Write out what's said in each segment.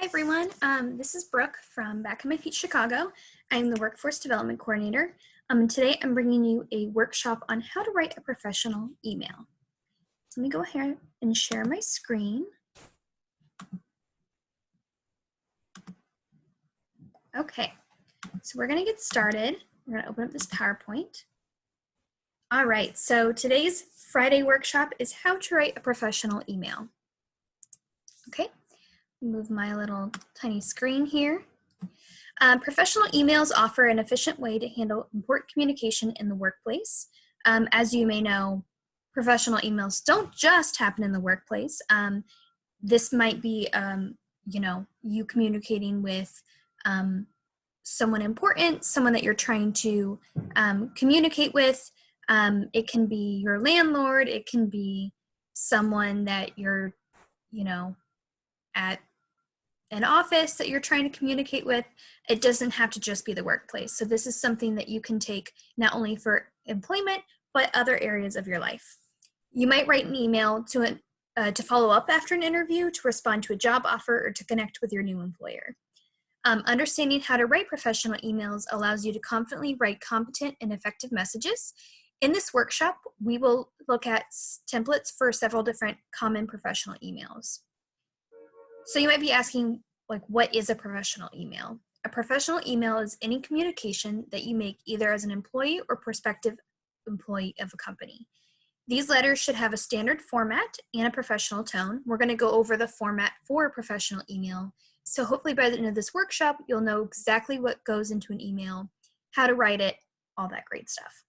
Hi everyone, this is Brooke from Back on My Feet Chicago. I'm the Workforce Development Coordinator. And today I'm bringing you a workshop on how to write a professional email. So let me go ahead and share my screen. Okay, so we're gonna get started. We're gonna open up this PowerPoint. All right, so today's Friday workshop is how to write a professional email. Okay, move my little tiny screen here. Professional emails offer an efficient way to handle important communication in the workplace. As you may know, professional emails don't just happen in the workplace. This might be, you communicating with someone important, someone that you're trying to communicate with. It can be your landlord. It can be someone that you're, at an office that you're trying to communicate with. It doesn't have to just be the workplace. So this is something that you can take not only for employment, but other areas of your life. You might write an email to follow up after an interview, to respond to a job offer, or to connect with your new employer. Understanding how to write professional emails allows you to confidently write competent and effective messages. In this workshop, we will look at templates for several different common professional emails. So you might be asking, what is a professional email? A professional email is any communication that you make either as an employee or prospective employee of a company. These letters should have a standard format and a professional tone. We're going to go over the format for a professional email. So hopefully by the end of this workshop, you'll know exactly what goes into an email, how to write it, all that great stuff.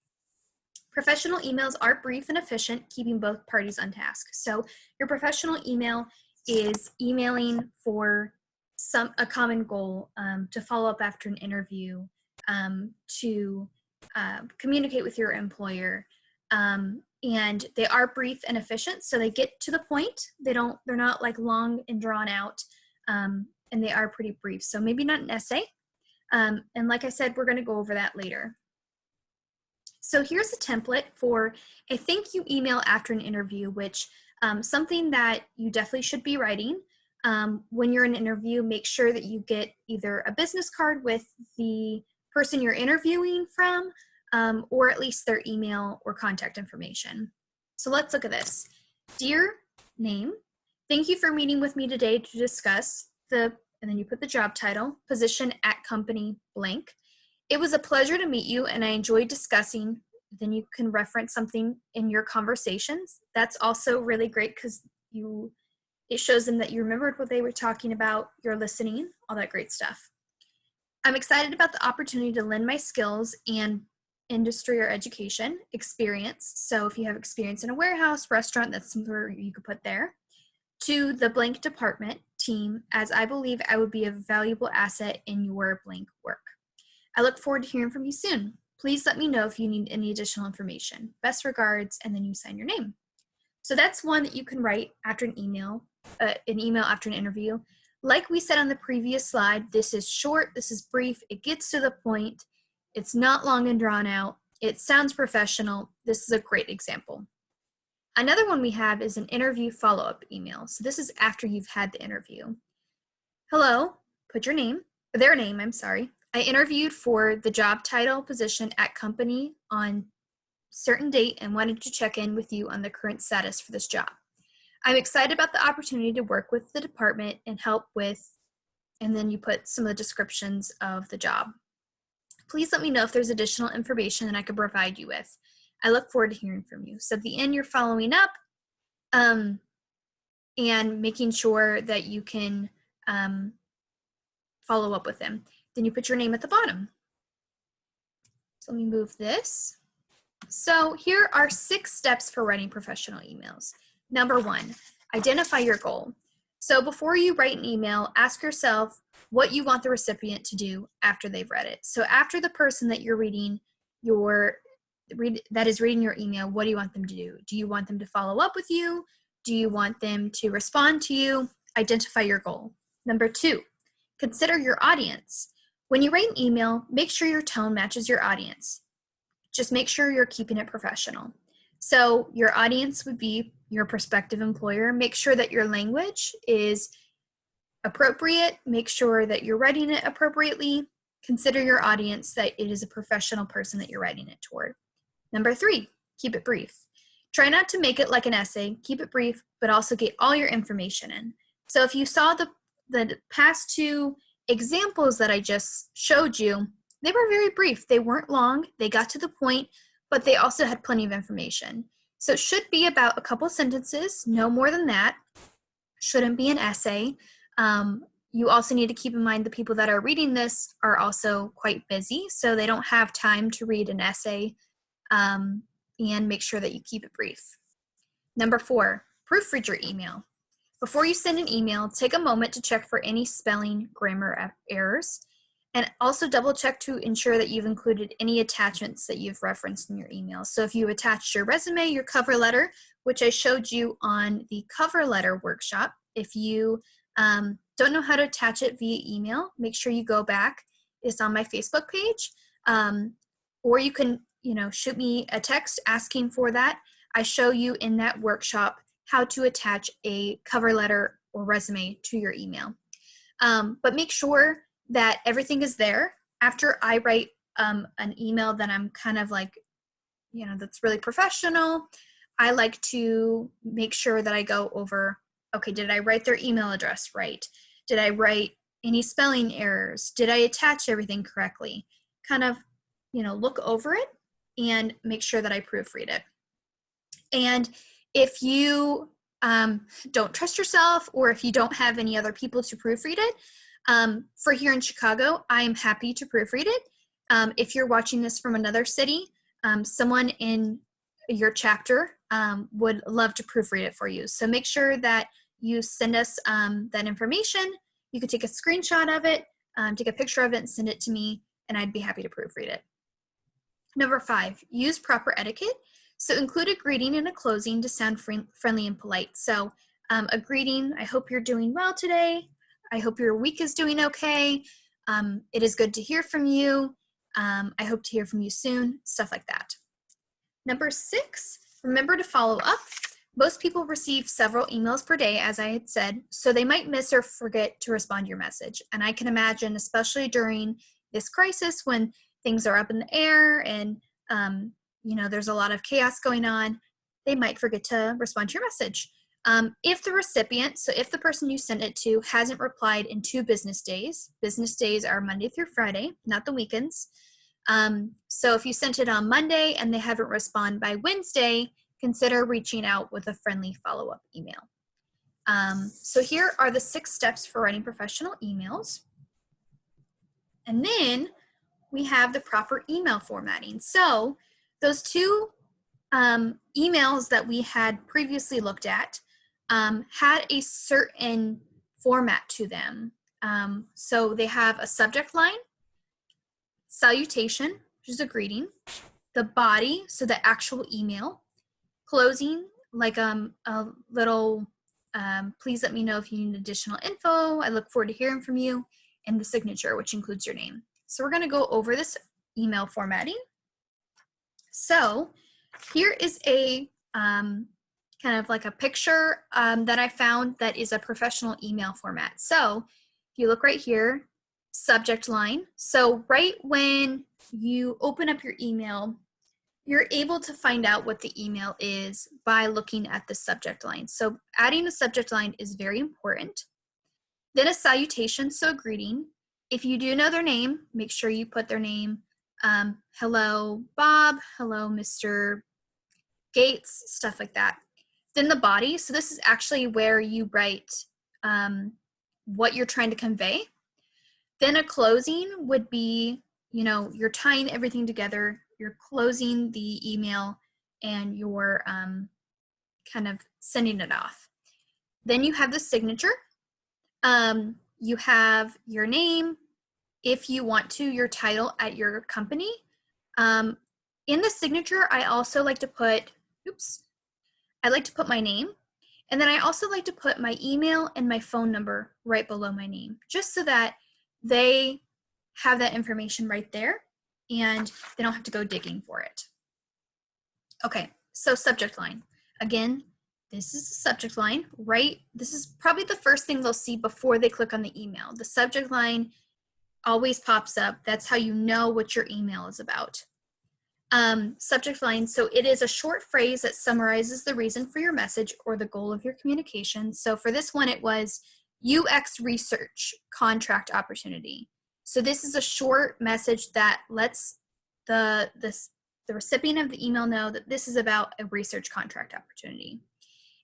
Professional emails are brief and efficient, keeping both parties on task. So your professional email is emailing for a common goal, to follow up after an interview, to communicate with your employer, and they are brief and efficient, so they get to the point. They're not like long and drawn out, and they are pretty brief. So maybe not an essay, and like I said, we're going to go over that later. So here's a template for a thank you email after an interview, which something that you definitely should be writing. When you're in an interview, make sure that you get either a business card with the person you're interviewing from, or at least their email or contact information. So let's look at this. Dear name, thank you for meeting with me today to discuss and then you put the job title, position at company blank. It was a pleasure to meet you, and I enjoyed discussing. Then you can reference something in your conversations. That's also really great because it shows them that you remembered what they were talking about, you're listening, all that great stuff. I'm excited about the opportunity to lend my skills and industry or education experience. So if you have experience in a warehouse, restaurant, that's where you could put there. To the blank department team, as I believe I would be a valuable asset in your blank work. I look forward to hearing from you soon. Please let me know if you need any additional information. Best regards, and then you sign your name. So that's one that you can write after an email after an interview. Like we said on the previous slide, this is short, this is brief, it gets to the point, it's not long and drawn out, it sounds professional. This is a great example. Another one we have is an interview follow-up email. So this is after you've had the interview. Hello, put their name, I'm sorry. I interviewed for the job title position at company on certain date and wanted to check in with you on the current status for this job. I'm excited about the opportunity to work with the department and help with, and then you put some of the descriptions of the job. Please let me know if there's additional information that I could provide you with. I look forward to hearing from you. So at the end, you're following up and making sure that you can follow up with them. Then you put your name at the bottom. So let me move this. So here are 6 steps for writing professional emails. Number 1, identify your goal. So before you write an email, ask yourself what you want the recipient to do after they've read it. So after the person that you're reading that is reading your email, what do you want them to do? Do you want them to follow up with you? Do you want them to respond to you? Identify your goal. Number 2, consider your audience. When you write an email, make sure your tone matches your audience. Just make sure you're keeping it professional. So your audience would be your prospective employer. Make sure that your language is appropriate, make sure that you're writing it appropriately. Consider your audience that it is a professional person that you're writing it toward. Number 3, keep it brief. Try not to make it like an essay, keep it brief, but also get all your information in. So if you saw the past 2 examples that I just showed you, they were very brief. They weren't long, they got to the point, but they also had plenty of information. So it should be about a couple sentences, no more than that. Shouldn't be an essay. You also need to keep in mind the people that are reading this are also quite busy, so they don't have time to read an essay, and make sure that you keep it brief. Number 4, proofread your email. Before you send an email, take a moment to check for any spelling, grammar errors, and also double check to ensure that you've included any attachments that you've referenced in your email. So if you attached your resume, your cover letter, which I showed you on the cover letter workshop, if you don't know how to attach it via email, make sure you go back. It's on my Facebook page, or you can shoot me a text asking for that. I show you in that workshop how to attach a cover letter or resume to your email. But make sure that everything is there. After I write an email that I'm kind of like, that's really professional, I like to make sure that I go over, okay, did I write their email address right? Did I write any spelling errors? Did I attach everything correctly? Kind of, look over it and make sure that I proofread it. And if you don't trust yourself, or if you don't have any other people to proofread it, for here in Chicago, I am happy to proofread it. If you're watching this from another city, someone in your chapter would love to proofread it for you. So make sure that you send us that information. You could take a screenshot of it, take a picture of it and send it to me, and I'd be happy to proofread it. Number 5, use proper etiquette. So include a greeting and a closing to sound friendly and polite. So a greeting, I hope you're doing well today. I hope your week is doing okay. It is good to hear from you. I hope to hear from you soon, stuff like that. Number 6, remember to follow up. Most people receive several emails per day, as I had said, so they might miss or forget to respond to your message. And I can imagine, especially during this crisis when things are up in the air and there's a lot of chaos going on, they might forget to respond to your message. If the recipient, so if the person you sent it to hasn't replied in 2 business days are Monday through Friday, not the weekends. So if you sent it on Monday and they haven't responded by Wednesday, consider reaching out with a friendly follow-up email. So here are the 6 steps for writing professional emails. And then we have the proper email formatting. So those 2 emails that we had previously looked at had a certain format to them. So they have a subject line, salutation, which is a greeting, the body, so the actual email, closing, like a little, please let me know if you need additional info, I look forward to hearing from you, and the signature, which includes your name. So we're going to go over this email formatting. So here is a kind of like a picture that I found that is a professional email format. So if you look right here, subject line. So right when you open up your email, you're able to find out what the email is by looking at the subject line. So adding a subject line is very important. Then a salutation, so a greeting. If you do know their name, make sure you put their name. Hello, Bob. Hello, Mr. Gates, stuff like that. Then the body. So this is actually where you write what you're trying to convey. Then a closing would be, you're tying everything together. You're closing the email and you're kind of sending it off. Then you have the signature. You have your name, if you want to, your title at your company. In the signature, I also like to put, I like to put my name. And then I also like to put my email and my phone number right below my name, just so that they have that information right there and they don't have to go digging for it. Okay, so subject line. Again, This is the subject line, right? This is probably the first thing they'll see before they click on the email. The subject line always pops up. That's how you know what your email is about. Subject line, so it is a short phrase that summarizes the reason for your message or the goal of your communication. So for this one, it was UX research contract opportunity. So this is a short message that lets the recipient of the email know that this is about a research contract opportunity.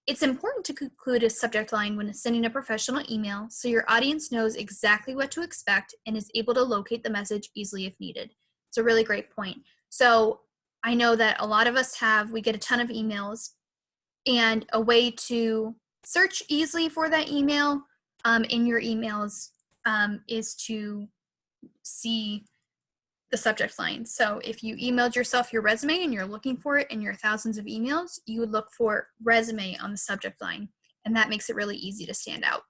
It's important to include a subject line when sending a professional email so your audience knows exactly what to expect and is able to locate the message easily if needed. It's a really great point. So I know that a lot of us we get a ton of emails, and a way to search easily for that email in your emails is to see the subject line. So if you emailed yourself your resume and you're looking for it in your thousands of emails, you would look for resume on the subject line, and that makes it really easy to stand out.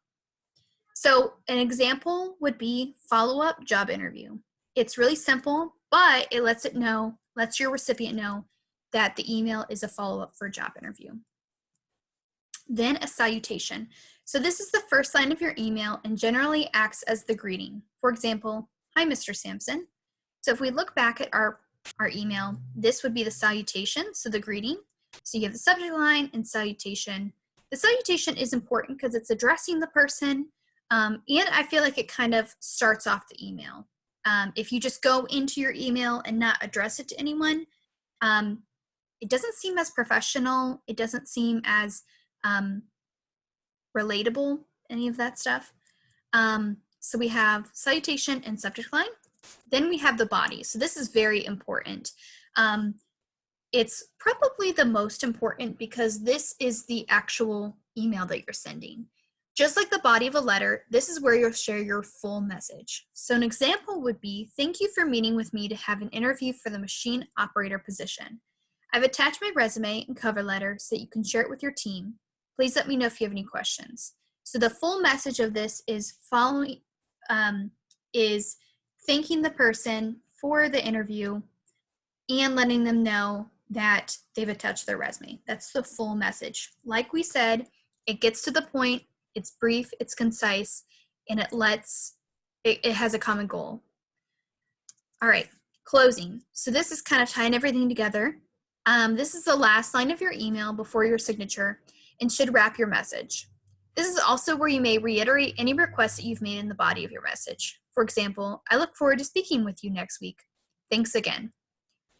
So an example would be follow-up job interview. It's really simple, but it lets your recipient know that the email is a follow-up for a job interview. Then a salutation. So this is the first line of your email and generally acts as the greeting. For example, hi, Mr. Sampson. So if we look back at our email, this would be the salutation, so the greeting. So you have the subject line and salutation. The salutation is important because it's addressing the person, and I feel like it kind of starts off the email. If you just go into your email and not address it to anyone, it doesn't seem as professional. It doesn't seem as relatable, any of that stuff. So we have salutation and subject line. Then we have the body. So this is very important. It's probably the most important because this is the actual email that you're sending. Just like the body of a letter, this is where you'll share your full message. So an example would be, thank you for meeting with me to have an interview for the machine operator position. I've attached my resume and cover letter so that you can share it with your team. Please let me know if you have any questions. So the full message of this is thanking the person for the interview and letting them know that they've attached their resume. That's the full message. Like we said, it gets to the point, it's brief, it's concise, and it has a common goal. All right, closing. So this is kind of tying everything together. This is the last line of your email before your signature and should wrap your message. This is also where you may reiterate any requests that you've made in the body of your message. For example, I look forward to speaking with you next week. Thanks again.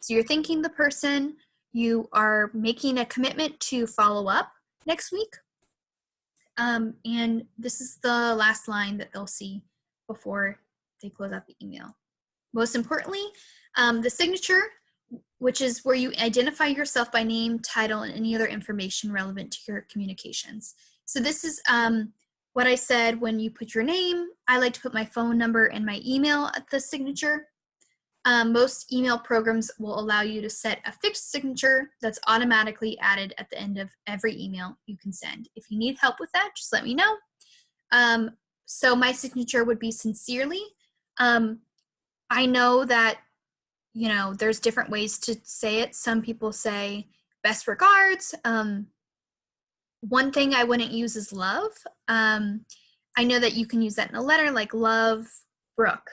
So you're thanking the person, you are making a commitment to follow up next week. And this is the last line that they'll see before they close out the email. Most importantly, the signature, which is where you identify yourself by name, title, and any other information relevant to your communications. So this is what I said when you put your name. I like to put my phone number and my email at the signature. Most email programs will allow you to set a fixed signature that's automatically added at the end of every email you can send. If you need help with that, just let me know. So my signature would be sincerely. I know that, there's different ways to say it. Some people say best regards. One thing I wouldn't use is love. I know that you can use that in a letter, like love, Brooke.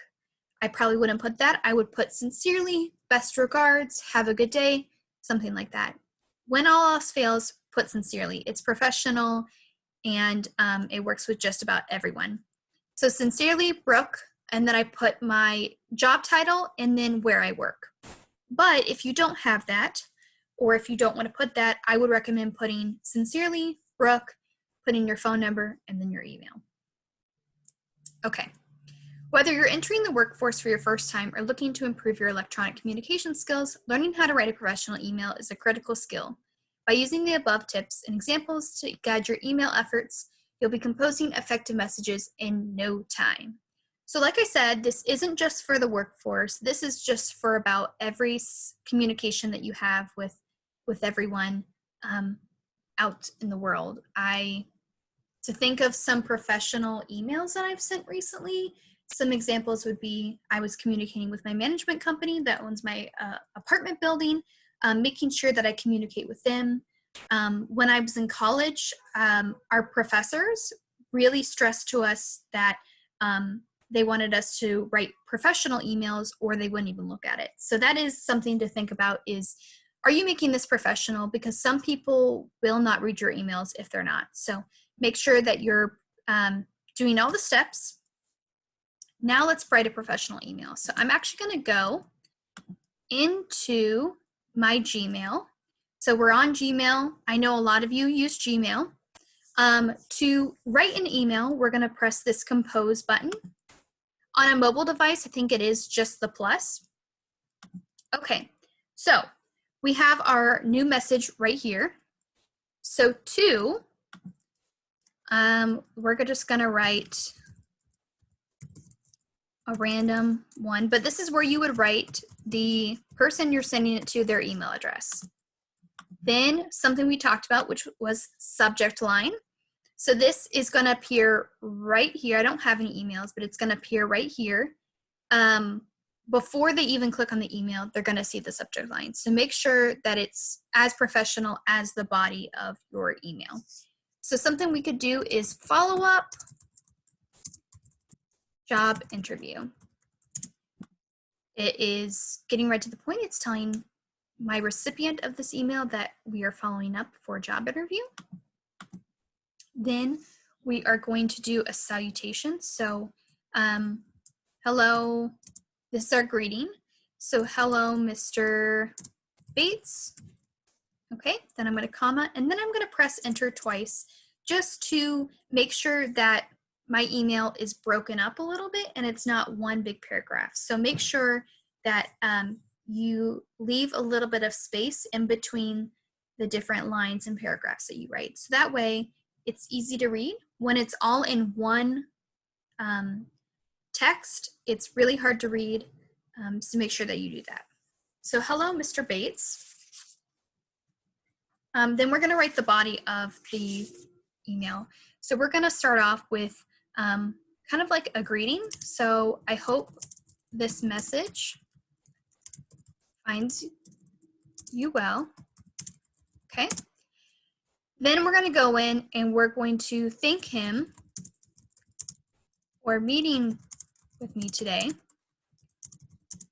I probably wouldn't put that. I would put sincerely, best regards, have a good day, something like that. When all else fails, put sincerely. It's professional and it works with just about everyone. So sincerely, Brooke, and then I put my job title and then where I work. But if you don't have that, or if you don't want to put that, I would recommend putting sincerely, Brooke, putting your phone number, and then your email. Okay. Whether you're entering the workforce for your first time or looking to improve your electronic communication skills, learning how to write a professional email is a critical skill. By using the above tips and examples to guide your email efforts, you'll be composing effective messages in no time. So like I said, this isn't just for the workforce. This is just for about every communication that you have with everyone out in the world. To think of some professional emails that I've sent recently, some examples would be I was communicating with my management company that owns my apartment building, making sure that I communicate with them When I was in college, our professors really stressed to us that they wanted us to write professional emails or they wouldn't even look at it. So that is something to think about is, are you making this professional? Because some people will not read your emails if they're not. So make sure that you're doing all the steps. Now let's write a professional email. So I'm actually going to go into my Gmail. So we're on Gmail. I know a lot of you use Gmail. To write an email, we're going to press this compose button. On a mobile device, I think it is just the plus. Okay, so we have our new message right here. So we're just going to write a random one, but this is where you would write the person you're sending it to, their email address. Then something we talked about, which was subject line. So this is going to appear right here. I don't have any emails, but it's going to appear right here. Before they even click on the email, they're going to see the subject line. So make sure that it's as professional as the body of your email. So something we could do is follow up job interview. It is getting right to the point. It's telling my recipient of this email that we are following up for a job interview. Then we are going to do a salutation. So hello, this is our greeting. So hello, Mr. Bates. Okay, then I'm going to comma, and then I'm going to press enter twice just to make sure that my email is broken up a little bit and it's not one big paragraph. So make sure that you leave a little bit of space in between the different lines and paragraphs that you write. So that way it's easy to read. When it's all in one text, it's really hard to read, so make sure that you do that. So hello, Mr. Bates. Then we're going to write the body of the email. So we're going to start off with kind of like a greeting. So I hope this message finds you well. Okay. Then we're going to go in and we're going to thank him for meeting with me today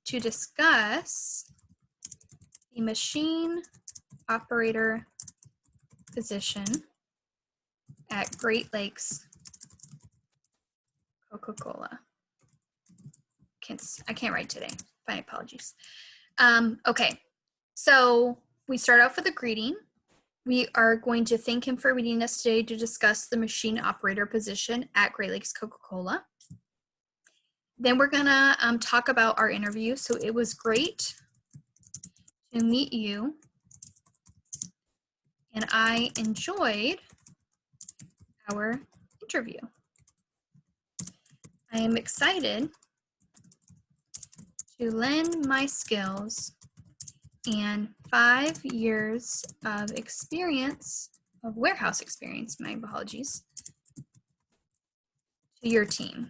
to discuss the machine operator position at Great Lakes Coca-Cola. I can't write today. My apologies. Okay, so we start off with a greeting. We are going to thank him for meeting us today to discuss the machine operator position at Great Lakes Coca-Cola. Then we're gonna talk about our interview. So it was great to meet you, and I enjoyed our interview. I am excited to lend my skills and 5 years of experience, of warehouse experience, my apologies, to your team,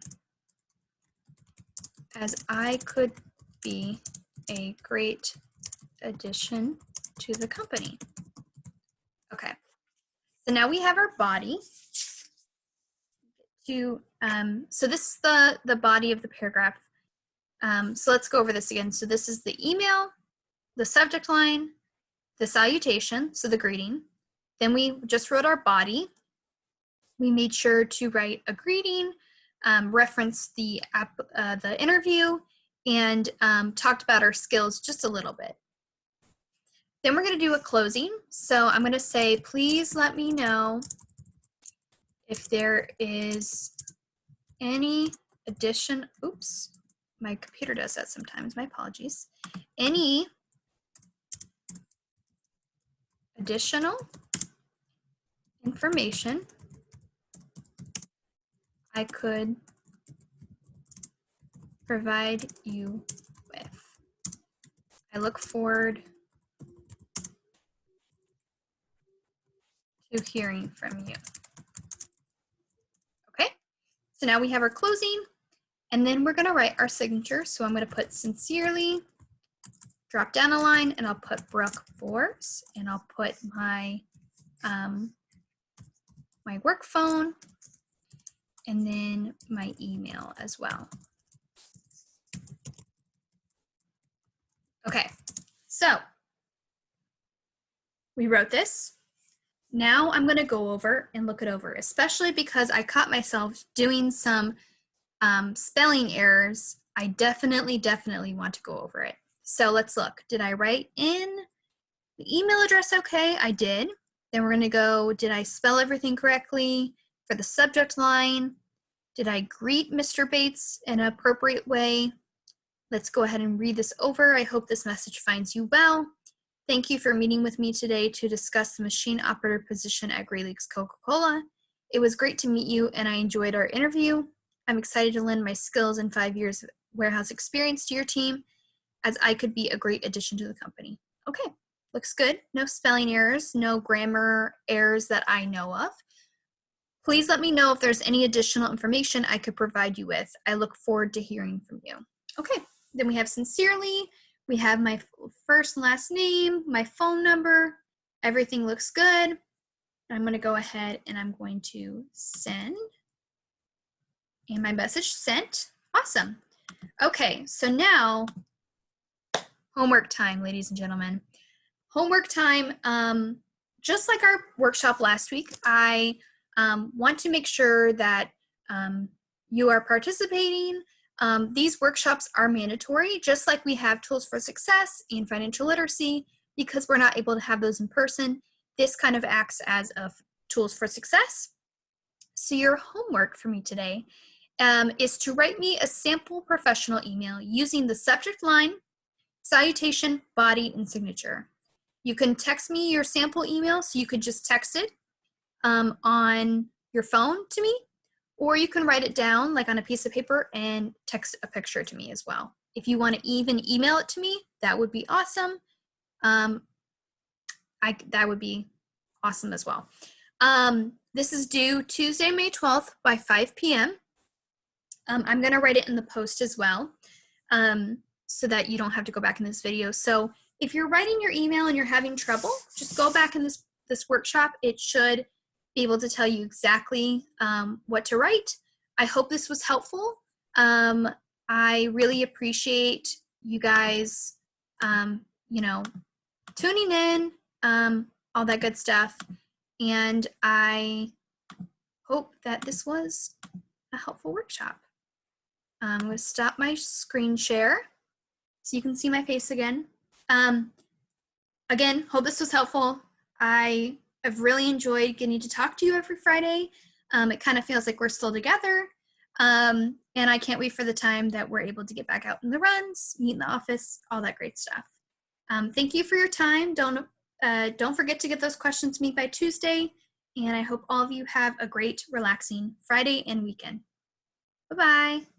as I could be a great addition to the company. Okay, so now we have our body. So this is the body of the paragraph. So let's go over this again. So this is the email, the subject line, the salutation, so the greeting. Then we just wrote our body. We made sure to write a greeting, reference the interview, and talked about our skills just a little bit. Then we're going to do a closing. So I'm going to say, please let me know if there is any addition, oops, my computer does that sometimes, my apologies. Any additional information I could provide you with. I look forward to hearing from you. Okay, so now we have our closing, and then we're going to write our signature. So I'm going to put sincerely, drop down a line, and I'll put Brooke Forbes, and I'll put my my work phone, and then my email as well. Okay, so we wrote this. Now I'm going to go over and look it over, especially because I caught myself doing some spelling errors. I definitely want to go over it. So let's look. Did I write in the email address okay? I did. Then we're going to go, did I spell everything correctly for the subject line? Did I greet Mr. Bates in an appropriate way? Let's go ahead and read this over. I hope this message finds you well. Thank you for meeting with me today to discuss the machine operator position at Great Lakes Coca-Cola. It was great to meet you and I enjoyed our interview. I'm excited to lend my skills and 5 years of warehouse experience to your team as I could be a great addition to the company. Okay, looks good. No spelling errors, no grammar errors that I know of. Please let me know if there's any additional information I could provide you with. I look forward to hearing from you. Okay, then we have sincerely. We have my first and last name, my phone number. Everything looks good. I'm going to go ahead and I'm going to send. And my message sent. Awesome. Okay, so now homework time, ladies and gentlemen. Homework time, just like our workshop last week, I want to make sure that you are participating. These workshops are mandatory, just like we have Tools for Success and Financial Literacy, because we're not able to have those in person. This kind of acts as a Tools for Success. So your homework for me today is to write me a sample professional email using the subject line, salutation, body, and signature. You can text me your sample email, so you could just text it on your phone to me, or you can write it down like on a piece of paper and text a picture to me as well. If you want to even email it to me, that would be awesome. That would be awesome as well. This is due Tuesday, May 12th by 5 p.m. I'm going to write it in the post as well, so that you don't have to go back in this video. So if you're writing your email and you're having trouble, just go back in this workshop. It should be able to tell you exactly what to write. I hope this was helpful. I really appreciate you guys, tuning in, all that good stuff. And I hope that this was a helpful workshop. I'm going to stop my screen share so you can see my face again. Again, hope this was helpful. I have really enjoyed getting to talk to you every Friday. It kind of feels like we're still together. And I can't wait for the time that we're able to get back out in the runs, meet in the office, all that great stuff. Thank you for your time. Don't forget to get those questions to me by Tuesday. And I hope all of you have a great, relaxing Friday and weekend. Bye-bye.